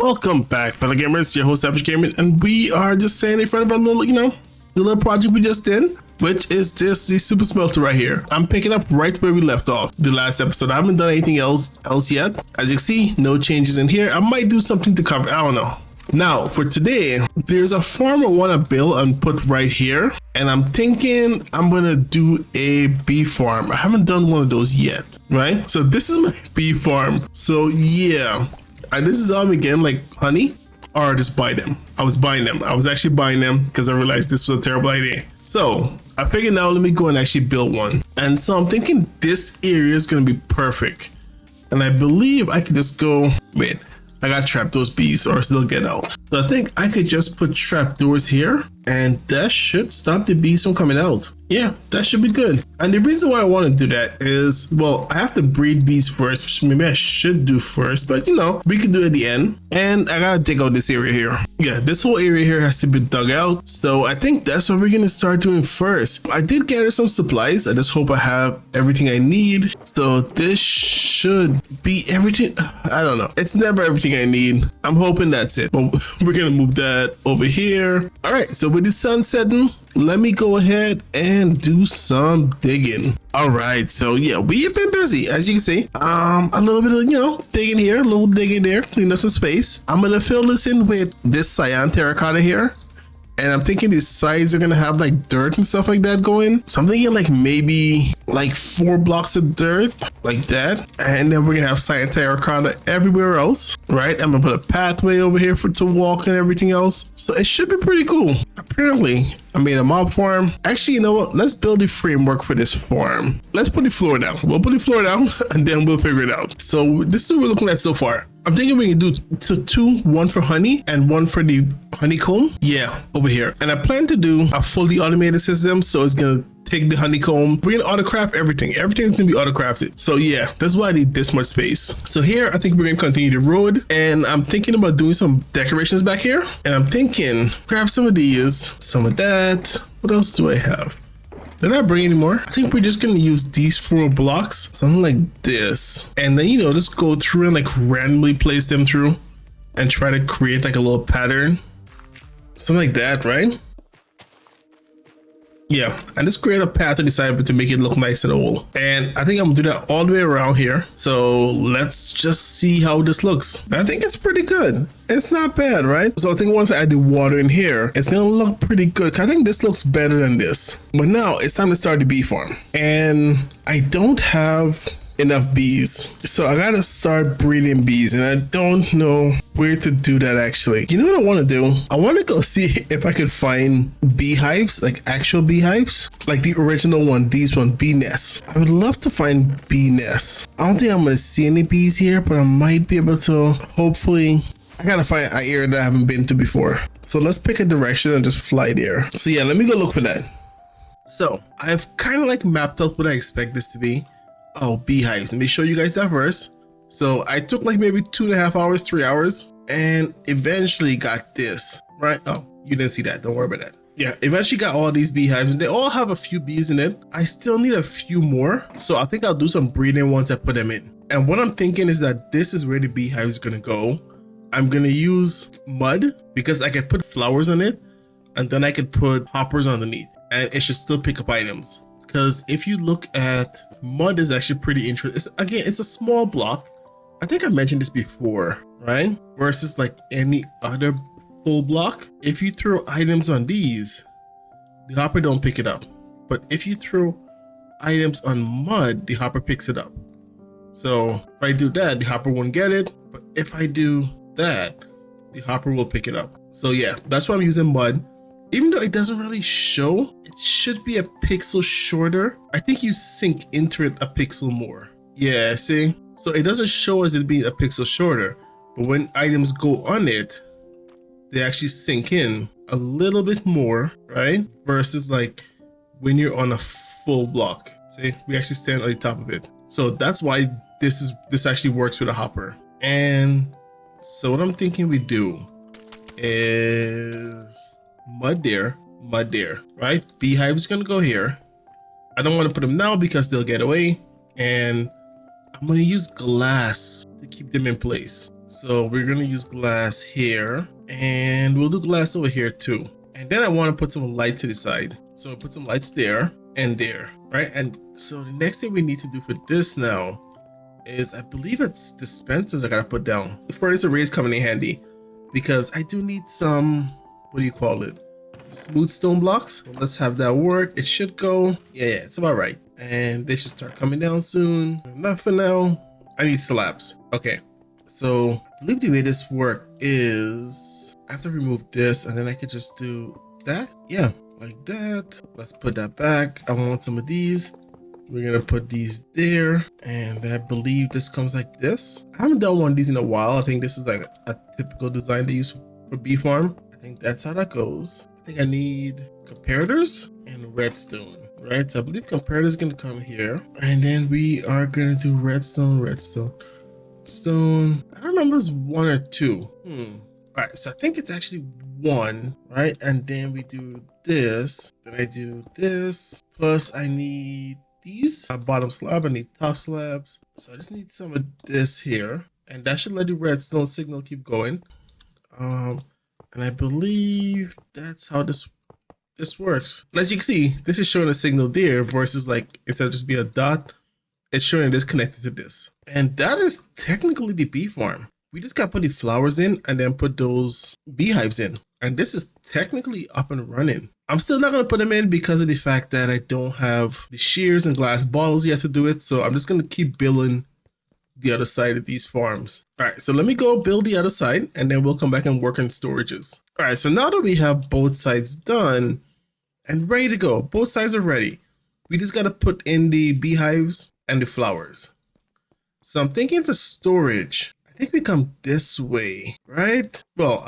Welcome back, fellow gamers. Your host, Savage Gaming, and we are just standing in front of our little, the little project we just did, which is the super smelter right here. I'm picking up right where we left off the last episode. I haven't done anything else yet. As you can see, no changes in here. I might do something to cover. I don't know. Now, for today, there's a farm I want to build and put right here. And I'm thinking I'm going to do a bee farm. I haven't done one of those yet, right? So this is my bee farm. So yeah, this is all again, like honey, or just buy them. I was buying them. I was actually buying them because I realized this was a terrible idea. So I figured now let me go and actually build one. And so I'm thinking this area is going to be perfect. And I believe I could just go, wait, I got trapdoors bees or still get out. So I think I could just put trapdoors here and that should stop the bees from coming out. Yeah, that should be good. And the reason why I want to do that is, well, I have to breed bees first, which maybe I should do first, but we can do it at the end. And I gotta dig out this area here. Yeah, this whole area here has to be dug out. So I think that's what we're gonna start doing first. I did gather some supplies. I just hope I have everything I need. So this should be everything. I don't know. It's never everything I need. I'm hoping that's it. But we're gonna move that over here. All right, so with the sun setting, let me go ahead and do some digging. All right, so yeah, we have been busy, as you can see. A little bit of, digging here, a little digging there, clean up some space. I'm gonna fill this in with this cyan terracotta here. And I'm thinking these sides are gonna have like dirt and stuff like that going. So I'm thinking like maybe like 4 blocks of dirt like that. And then we're gonna have cyan terracotta everywhere else, right? I'm gonna put a pathway over here to walk and everything else. So it should be pretty cool. Apparently, I made a mob farm. Actually, you know what? Let's build the framework for this farm. Let's put the floor down. We'll put the floor down and then we'll figure it out. So this is what we're looking at so far. I'm thinking we can do two, one for honey and one for the honeycomb. Yeah, over here. And I plan to do a fully automated system. So it's going to take the honeycomb. We're going to autocraft everything. Everything's going to be autocrafted. So yeah, that's why I need this much space. So here, I think we're going to continue the road. And I'm thinking about doing some decorations back here. And I'm thinking, grab some of these, some of that. What else do I have? Did I bring any more? I think we're just gonna use these 4 blocks, something like this, and then just go through and like randomly place them through and try to create like a little pattern, something like that, right? Yeah, and just create a path to decide to make it look nice and old. And I think I'm gonna do that all the way around here. So let's just see how this looks. I think it's pretty good. It's not bad, right? So I think once I add the water in here, it's gonna look pretty good. I think this looks better than this. But now it's time to start the bee farm. And I don't have enough bees, so I gotta start breeding bees, and I don't know where to do that actually. You know what I want to do? I want to go see if I could find beehives, like actual beehives, like the original one, these one, bee nests. I would love to find bee nests. I don't think I'm gonna see any bees here, but I might be able to. Hopefully, I gotta find an area that I haven't been to before. So let's pick a direction and just fly there. So yeah, let me go look for that. So I've kind of like mapped out what I expect this to be. Oh, beehives. Let me show you guys that first. So I took like maybe 2.5 hours, 3 hours, and eventually got this, right? Oh, you didn't see that. Don't worry about that. Yeah, eventually got all these beehives, and they all have a few bees in it. I still need a few more. So I think I'll do some breeding once I put them in. And what I'm thinking is that this is where the beehives are gonna go. I'm gonna use mud because I can put flowers on it, and then I could put hoppers underneath, and it should still pick up items. Because if you look at mud, is actually pretty interesting. Again, it's a small block. I think I mentioned this before, right? Versus like any other full block. If you throw items on these, the hopper don't pick it up. But if you throw items on mud, the hopper picks it up. So if I do that, the hopper won't get it. But if I do that, the hopper will pick it up. So yeah, that's why I'm using mud. Even though it doesn't really show, it should be a pixel shorter. I think you sink into it a pixel more. Yeah, see? So it doesn't show as it being a pixel shorter, but when items go on it, they actually sink in a little bit more, right? Versus like when you're on a full block. See, we actually stand on the top of it. So that's why this actually works with a hopper. And so what I'm thinking we do is mud there, right? Beehive is gonna go here. I don't want to put them now because they'll get away, and I'm gonna use glass to keep them in place. So we're gonna use glass here, and we'll do glass over here too. And then I want to put some light to the side. So we'll put some lights there and there, right? And so the next thing we need to do for this now is, I believe it's dispensers I gotta put down. The furnace array is coming in handy because I do need some, what do you call it? Smooth stone blocks. Well, let's have that work. It should go. Yeah, it's about right. And they should start coming down soon. Enough for now. I need slabs. Okay. So I believe the way this works is I have to remove this and then I could just do that. Yeah, like that. Let's put that back. I want some of these. We're gonna put these there, and then I believe this comes like this. I haven't done one of these in a while. I think this is like a typical design they use for bee farm. I think that's how that goes. I think I need comparators and redstone, right? So I believe comparator is gonna come here, and then we are gonna do redstone. Stone. I don't remember if it's 1 or 2. All right, so I think it's actually 1, right? And then we do this. Then I do this. Plus I need these. Bottom slab. I need top slabs. So I just need some of this here, and that should let the redstone signal keep going. And I believe that's how this works. And as you can see, this is showing a signal there versus like instead of just being a dot, it's showing this connected to this. And that is technically the bee farm. We just got to put the flowers in and then put those beehives in. And this is technically up and running. I'm still not going to put them in because of the fact that I don't have the shears and glass bottles yet to do it. So I'm just going to keep building the other side of these farms. All right, so let me go build the other side and then we'll come back and work on storages. All right, so now that we have both sides done and ready to go, both sides are ready. We just got to put in the beehives and the flowers. So I'm thinking for storage, I think we come this way, right? Well,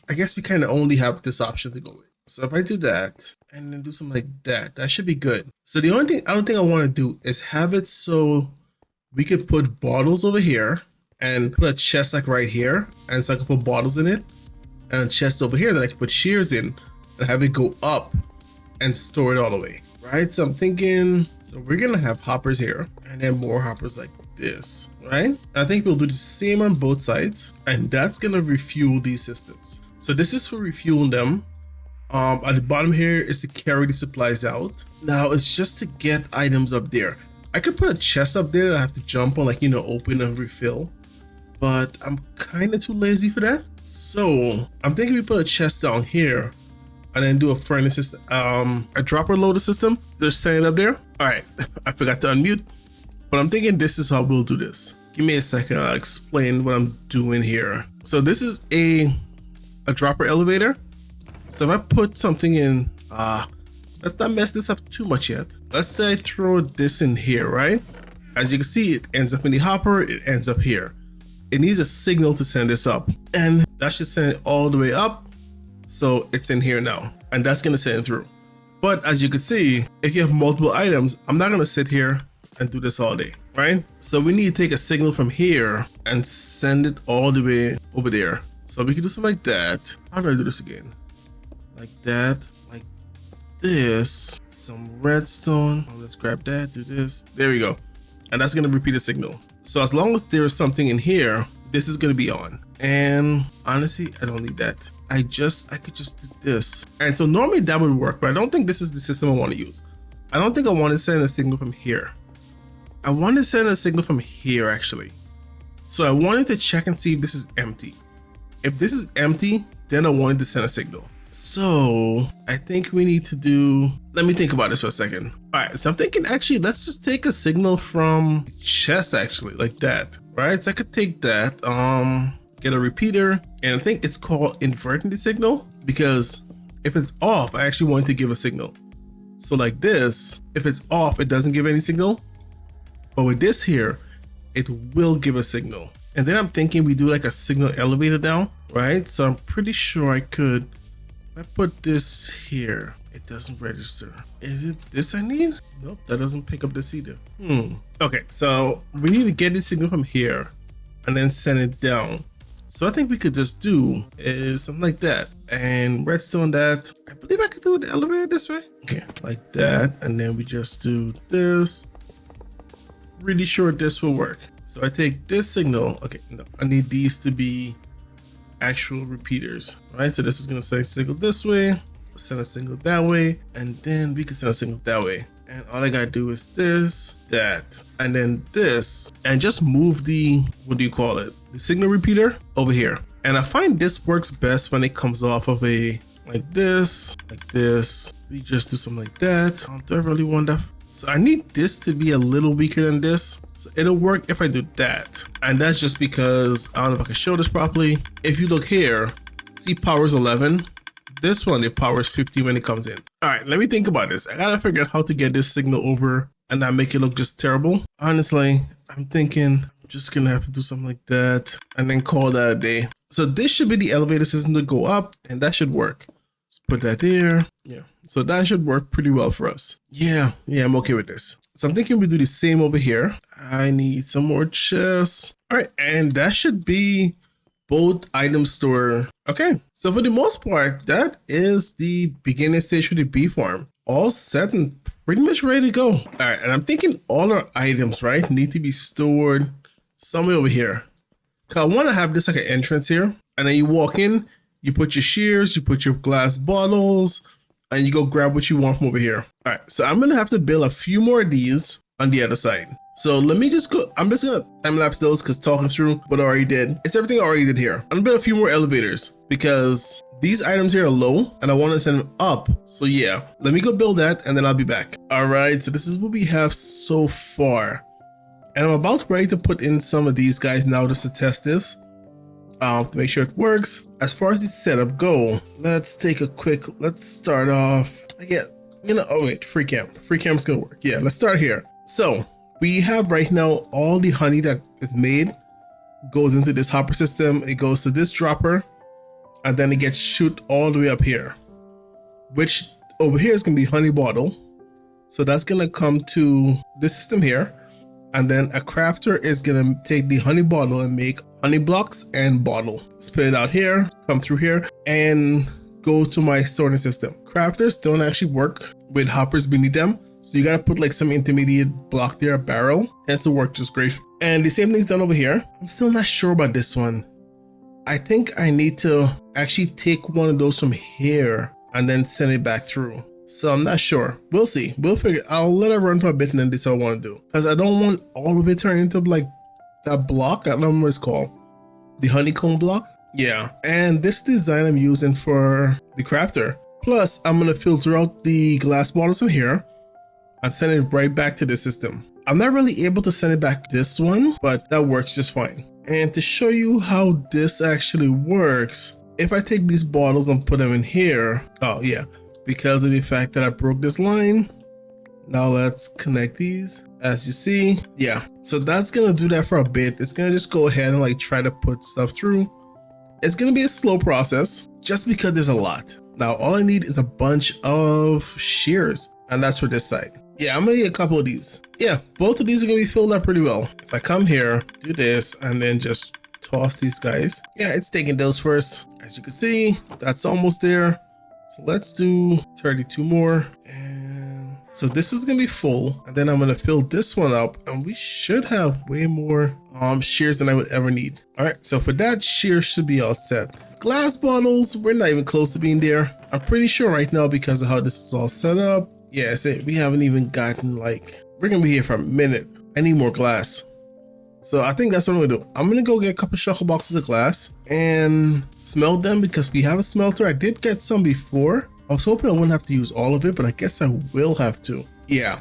I guess we kind of only have this option to go with. So if I do that and then do something like that, that should be good. So the only thing I don't think I want to do is have it so we could put bottles over here and put a chest like right here. And so I can put bottles in it and a chest over here that I can put shears in and have it go up and store it all the way, right? So I'm thinking, so we're going to have hoppers here and then more hoppers like this, right? I think we'll do the same on both sides, and that's going to refuel these systems. So this is for refueling them. At the bottom here is to carry the supplies out. Now it's just to get items up there. I could put a chest up there that I have to jump on, like, you know, open and refill, but I'm kind of too lazy for that. So I'm thinking we put a chest down here and then do a furnace system, a dropper loader system. Just set it up there. All right, I forgot to unmute, but I'm thinking this is how we'll do this. Give me a second, I'll explain what I'm doing here. So this is a dropper elevator. So if I put something in, let's not mess this up too much yet. Let's say I throw this in here, right? As you can see, it ends up in the hopper, it ends up here. It needs a signal to send this up, and that should send it all the way up. So it's in here now, and that's gonna send it through. But as you can see, if you have multiple items, I'm not gonna sit here and do this all day, right? So we need to take a signal from here and send it all the way over there. So we can do something like that. How do I do this again? Like that, like this, some redstone. Let's grab that, do this. There we go. And that's gonna repeat a signal. So as long as there's something in here, this is gonna be on. And honestly, I don't need that. I could just do this. And so normally that would work, but I don't think this is the system I want to use. I don't think I want to send a signal from here. I want to send a signal from here actually. So I wanted to check and see if this is empty. If this is empty, then I wanted to send a signal. So I think we need to do, let me think about this for a second. All right, so I'm thinking actually, let's just take a signal from chest actually, like that, right? So I could take that, get a repeater, and I think it's called inverting the signal, because if it's off, I actually want to give a signal. So like this, if it's off, it doesn't give any signal, but with this here, it will give a signal. And then I'm thinking we do like a signal elevator down, right? So I'm pretty sure I could, if I put this here, it doesn't register. Is it this I need? Nope, that doesn't pick up this either. Okay, so we need to get the signal from here and then send it down. So I think we could just do is something like that and redstone that. I believe I could do the elevator this way. Okay, like that. And then we just do this. Really sure this will work. So I take this signal. Okay, no, I need these to be actual repeaters, right? So this is gonna send a signal this way, send a signal that way, and then we can send a signal that way. And all I gotta do is this, that, and then this, and just move the, what do you call it? The signal repeater over here. And I find this works best when it comes off of a, like this. We just do something like that. Do I really want that? So I need this to be a little weaker than this. So it'll work if I do that. And that's just because, I don't know if I can show this properly. If you look here, see power is 11. This one, it powers 50 when it comes in. All right, let me think about this. I gotta figure out how to get this signal over and not make it look just terrible. Honestly, I'm thinking I'm just gonna have to do something like that and then call that a day. So this should be the elevator system to go up, and that should work. Let's put that there. Yeah, so that should work pretty well for us. Yeah, I'm okay with this. So I'm thinking we do the same over here. I need some more chests. All right, and that should be both item store. Okay, so for the most part, that is the beginning stage for the bee farm. All set and pretty much ready to go. All right, and I'm thinking all our items, right, need to be stored somewhere over here. I want to have this like an entrance here, and then you walk in, you put your shears, you put your glass bottles, and you go grab what you want from over here. All right, so I'm gonna have to build a few more of these on the other side. So let me just go, I'm just gonna time lapse those because talking through what I already did. It's everything I already did here. I'm gonna build a few more elevators because these items here are low and I want to send them up. So yeah, let me go build that and then I'll be back. All right, so this is what we have so far. And I'm about ready to put in some of these guys now just to test this. To make sure it works. As far as the setup go, let's take a quick, let's start off. Oh wait, free camp. Free camp's gonna work. Yeah, let's start here. So we have right now all the honey that is made goes into this hopper system. It goes to this dropper and then it gets shoot all the way up here, which over here is gonna be honey bottle. So that's gonna come to this system here. And then a crafter is gonna take the honey bottle and make honey blocks and bottle. Spit it out here, come through here, and go to my sorting system. Crafters don't actually work with hoppers beneath them. So you gotta put like some intermediate block there, a barrel. Has to work just great. And the same thing's done over here. I'm still not sure about this one. I think I need to actually take one of those from here and then send it back through. So I'm not sure. We'll see. We'll figure. I'll let it run for a bit and then decide what I want to do. Because I don't want all of it turned into like that block. I don't know what it's called. The honeycomb block. Yeah. And this design I'm using for the crafter. Plus, I'm going to filter out the glass bottles from here and send it right back to the system. I'm not really able to send it back this one, but that works just fine. And to show you how this actually works, if I take these bottles and put them in here. Oh yeah. Because of the fact that I broke this line. Now let's connect these. As you see, yeah, so that's gonna do that for a bit. It's gonna just go ahead and like try to put stuff through. It's gonna be a slow process just because there's a lot. Now all I need is a bunch of shears, and that's for this side. Yeah, I'm gonna need a couple of these. Yeah, both of these are gonna be filled up pretty well. If I come here, do this, and then just toss these guys. Yeah, it's taking those first. As you can see, that's almost there. So let's do 32 more. And so this is gonna be full. And then I'm gonna fill this one up and we should have way more shears than I would ever need. All right, so for that, shears should be all set. Glass bottles, we're not even close to being there. I'm pretty sure right now because of how this is all set up. Yeah, we haven't even gotten like, we're gonna be here for a minute. I need more glass. So I think that's what I'm gonna do. I'm gonna go get a couple shuttle boxes of glass and smelt them because we have a smelter. I did get some before. I was hoping I wouldn't have to use all of it, but I guess I will have to. Yeah.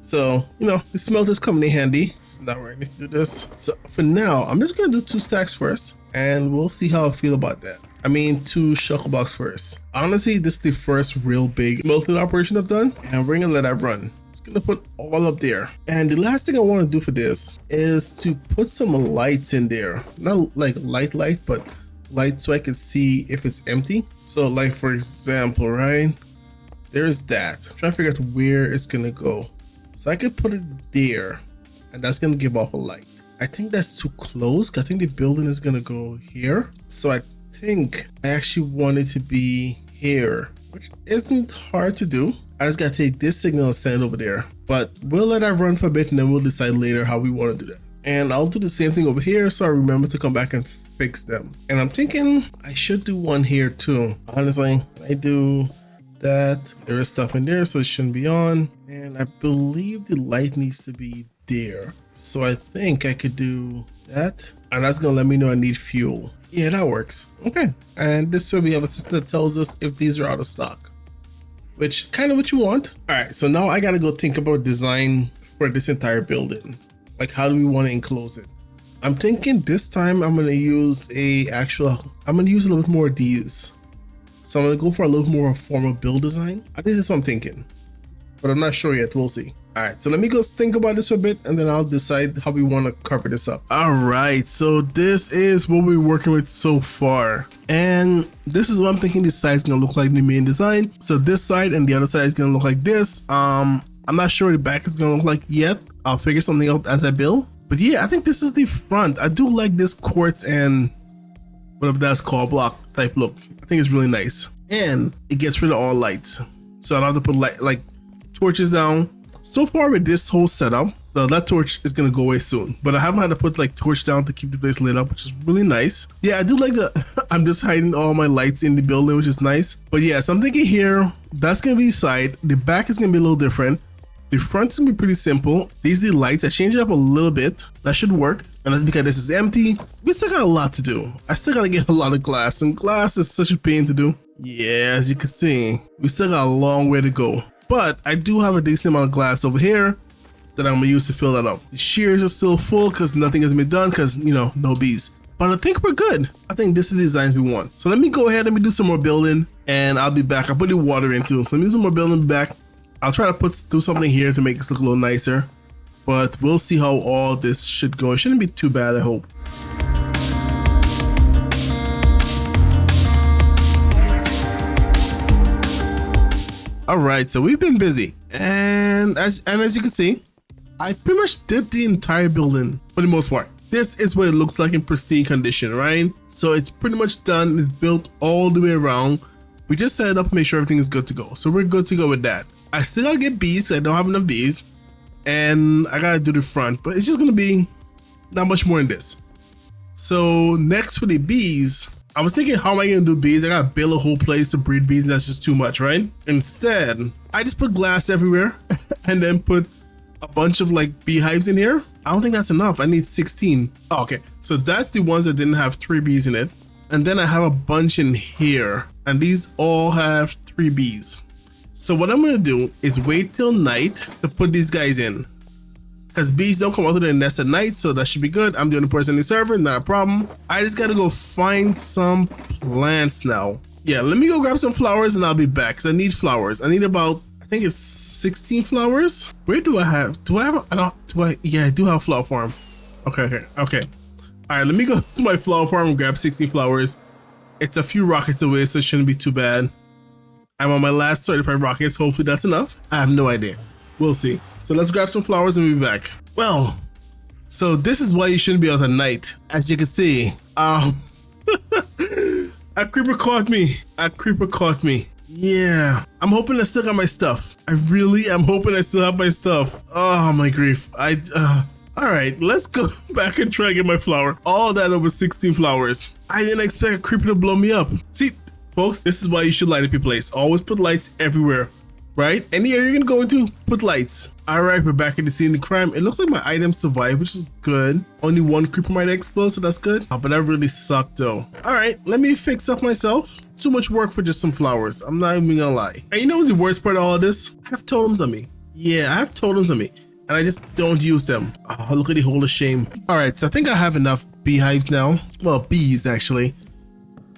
So, you know, the smelter's coming in handy. It's not where I need to do this. So for now, I'm just gonna do 2 stacks first and we'll see how I feel about that. I mean, 2 shuttle boxes first. Honestly, this is the first real big melting operation I've done and we're gonna let that run. Gonna put all up there. And the last thing I want to do for this is to put some lights in there. Not like light, but light so I can see if it's empty. So like for example, right, there's that. I'm trying to figure out where it's gonna go. So I could put it there and that's gonna give off a light. I think that's too close. I think the building is gonna go here. So I think I actually want it to be here, which isn't hard to do. I just gotta take this signal and send it over there, but we'll let that run for a bit and then we'll decide later how we want to do that. And I'll do the same thing over here, so I remember to come back and fix them. And I'm thinking I should do one here too. Honestly, I do that. There is stuff in there, so it shouldn't be on. And I believe the light needs to be there. So I think I could do that. And that's gonna let me know I need fuel. Yeah, that works. Okay. And this way we have a system that tells us if these are out of stock, which kind of what you want. All right, so now I gotta go think about design for this entire building. Like, how do we want to enclose it? I'm thinking this time I'm gonna use a little bit more of these. So I'm gonna go for a little more formal build design. I think that's what I'm thinking, but I'm not sure yet. We'll see. All right, so let me go think about this for a bit, and then I'll decide how we want to cover this up. All right, so this is what we're working with so far, and this is what I'm thinking this side is gonna look like in the main design. So this side and the other side is gonna look like this. I'm not sure what the back is gonna look like yet. I'll figure something out as I build. But yeah, I think this is the front. I do like this quartz and whatever that's called, block type look. I think it's really nice, and it gets rid of all lights, so I don't have to put like torches down. So far with this whole setup, that torch is gonna go away soon, but I haven't had to put like torch down to keep the place lit up, which is really nice. Yeah, I do like that. I'm just hiding all my lights in the building, which is nice. But yeah, so I'm thinking here, that's gonna be the side. The back is gonna be a little different. The front is gonna be pretty simple. These are the lights. I changed it up a little bit. That should work. And that's because this is empty. We still got a lot to do. I still gotta get a lot of glass, and glass is such a pain to do. Yeah, as you can see, we still got a long way to go. But I do have a decent amount of glass over here that I'm gonna use to fill that up. The shears are still full because nothing has been done because, you know, no bees. But I think we're good. I think this is the designs we want. So let me go ahead, let me do some more building, and I'll be back. I'll put the water into it. So let me do some more building, be back. I'll try to do something here to make this look a little nicer, but we'll see how all this should go. It shouldn't be too bad, I hope. All right, so we've been busy, and as you can see, I pretty much did the entire building for the most part. This is what it looks like in pristine condition, right? So it's pretty much done. It's built all the way around. We just set it up to make sure everything is good to go. So we're good to go with that. I still gotta get bees. I don't have enough bees, and I gotta do the front, but it's just gonna be not much more than this. So next for the bees, I was thinking, how am I gonna do bees? I gotta build a whole place to breed bees, and that's just too much, right? Instead, I just put glass everywhere and then put a bunch of like beehives in here. I don't think that's enough. I need 16. Oh, okay, so that's the ones that didn't have 3 bees in it. And then I have a bunch in here, and these all have 3 bees. So what I'm gonna do is wait till night to put these guys in, because bees don't come out of their nest at night, so that should be good. I'm the only person in the server, not a problem. I just gotta go find some plants now. Yeah, let me go grab some flowers and I'll be back, because I need flowers. I need about, I think it's 16 flowers. Where do I have, yeah, I do have a flower farm. Okay. All right, let me go to my flower farm and grab 16 flowers. It's a few rockets away, so it shouldn't be too bad. I'm on my last 35 rockets. Hopefully that's enough. I have no idea. We'll see. So let's grab some flowers and we'll be back. Well, so this is why you shouldn't be out at night. As you can see, a creeper caught me. Yeah, I'm hoping I still got my stuff. I really am hoping I still have my stuff. Oh my grief. All right, let's go back and try and get my flower. All that over 16 flowers. I didn't expect a creeper to blow me up. See, folks, this is why you should light up your place. Always put lights everywhere, right? Any area you're gonna go into, put lights. All right, we're back at the scene of the crime. It looks like my items survived, which is good. Only 1 creeper might explode, so that's good. Oh, but that really sucked though. All right, let me fix up myself. Too much work for just some flowers. I'm not even gonna lie. And you know what's the worst part of all of this? I have totems on me. Yeah, I have totems on me, and I just don't use them. Oh, look at the hole of shame. All right, so I think I have enough beehives now. Well, bees actually,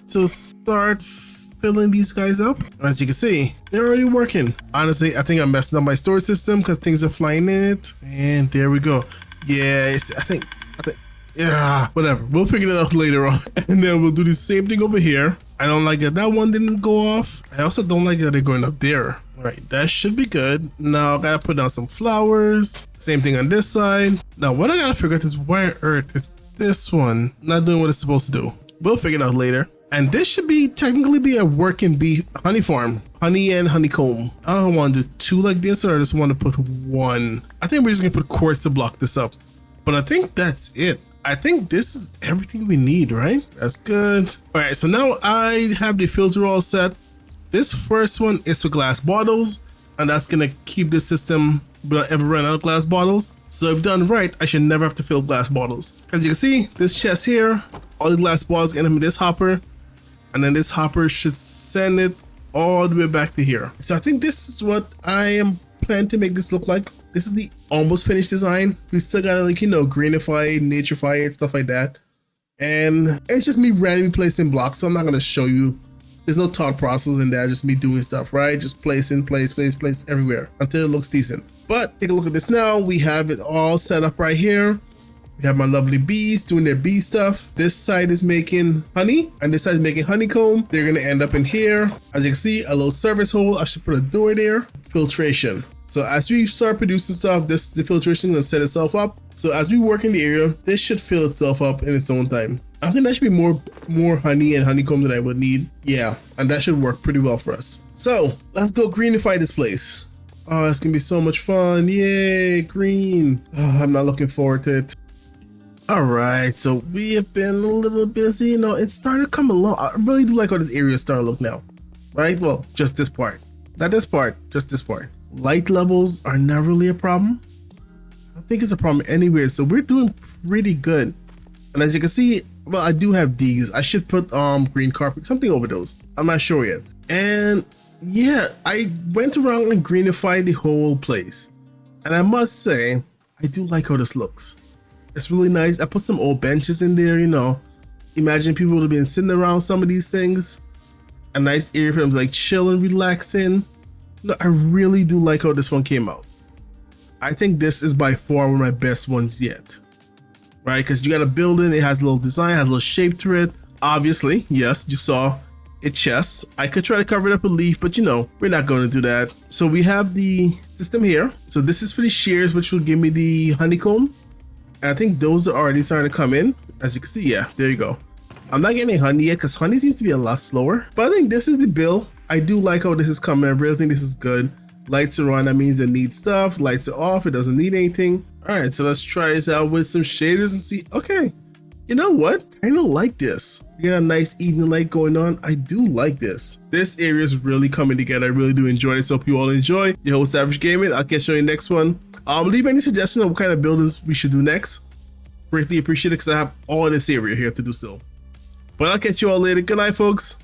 to start filling these guys up. As you can see, they're already working. Honestly, I think I'm messing up my storage system because things are flying in it. And there we go. Yeah, I think, yeah, whatever. We'll figure it out later on. And then we'll do the same thing over here. I don't like that that one didn't go off. I also don't like that they're going up there. All right, that should be good. Now I gotta put down some flowers. Same thing on this side. Now what I gotta figure out is why on earth is this one not doing what it's supposed to do. We'll figure it out later. And this should be technically be a working bee honey farm, honey and honeycomb. I don't want to do 2 like this, or I just want to put 1. I think we're just gonna put quartz to block this up. But I think that's it. I think this is everything we need, right? That's good. All right, so now I have the filter all set. This first one is for glass bottles, and that's gonna keep the system without ever run out of glass bottles. So if done right, I should never have to fill glass bottles. As you can see, this chest here, all the glass bottles end up in this hopper, and then this hopper should send it all the way back to here. So I think this is what I am planning to make this look like. This is the almost finished design. We still gotta, like, you know, greenify it, naturefy it, stuff like that. And it's just me randomly placing blocks, so I'm not gonna show you. There's no thought process in that, just me doing stuff, right? Just place everywhere until it looks decent. But take a look at this now. We have it all set up right here. We have my lovely bees doing their bee stuff. This side is making honey, and this side is making honeycomb. They're gonna end up in here. As you can see, a little service hole. I should put a door there. Filtration. So as we start producing stuff, the filtration is gonna set itself up. So as we work in the area, this should fill itself up in its own time. I think that should be more honey and honeycomb than I would need. Yeah, and that should work pretty well for us. So let's go greenify this place. Oh, it's gonna be so much fun. Yay, green. Oh, I'm not looking forward to it. All right, so we have been a little busy. You know, it's starting to come along. I really do like how this area is starting to look now, right? Well, just this part. Not this part, just this part. Light levels are not really a problem. I don't think it's a problem anywhere, so we're doing pretty good. And as you can see, well, I do have these. I should put green carpet, something over those. I'm not sure yet. And yeah, I went around and greenified the whole place. And I must say, I do like how this looks. It's really nice. I put some old benches in there, you know. Imagine people would have been sitting around some of these things. A nice area for them to like chill and relax in. No, I really do like how this one came out. I think this is by far one of my best ones yet. Right? Because you got a building, it has a little design, has a little shape to it. Obviously, yes, you saw it chests. I could try to cover it up with a leaf, but you know, we're not going to do that. So we have the system here. So this is for the shears, which will give me the honeycomb. And I think those are already starting to come in. As you can see, yeah, there you go. I'm not getting honey yet because honey seems to be a lot slower. But I think this is the bill. I do like how this is coming. I really think this is good. Lights are on, that means it needs stuff. Lights are off, it doesn't need anything. All right, so let's try this out with some shaders and see. Okay, you know what? I don't like this. You got a nice evening light going on. I do like this. This area is really coming together. I really do enjoy this. Hope you all enjoy. Your host, Savage Gaming. I'll catch you on the next one. Leave any suggestions on what kind of buildings we should do next. Greatly appreciate it because I have all this area here to do still. But I'll catch you all later. Good night, folks.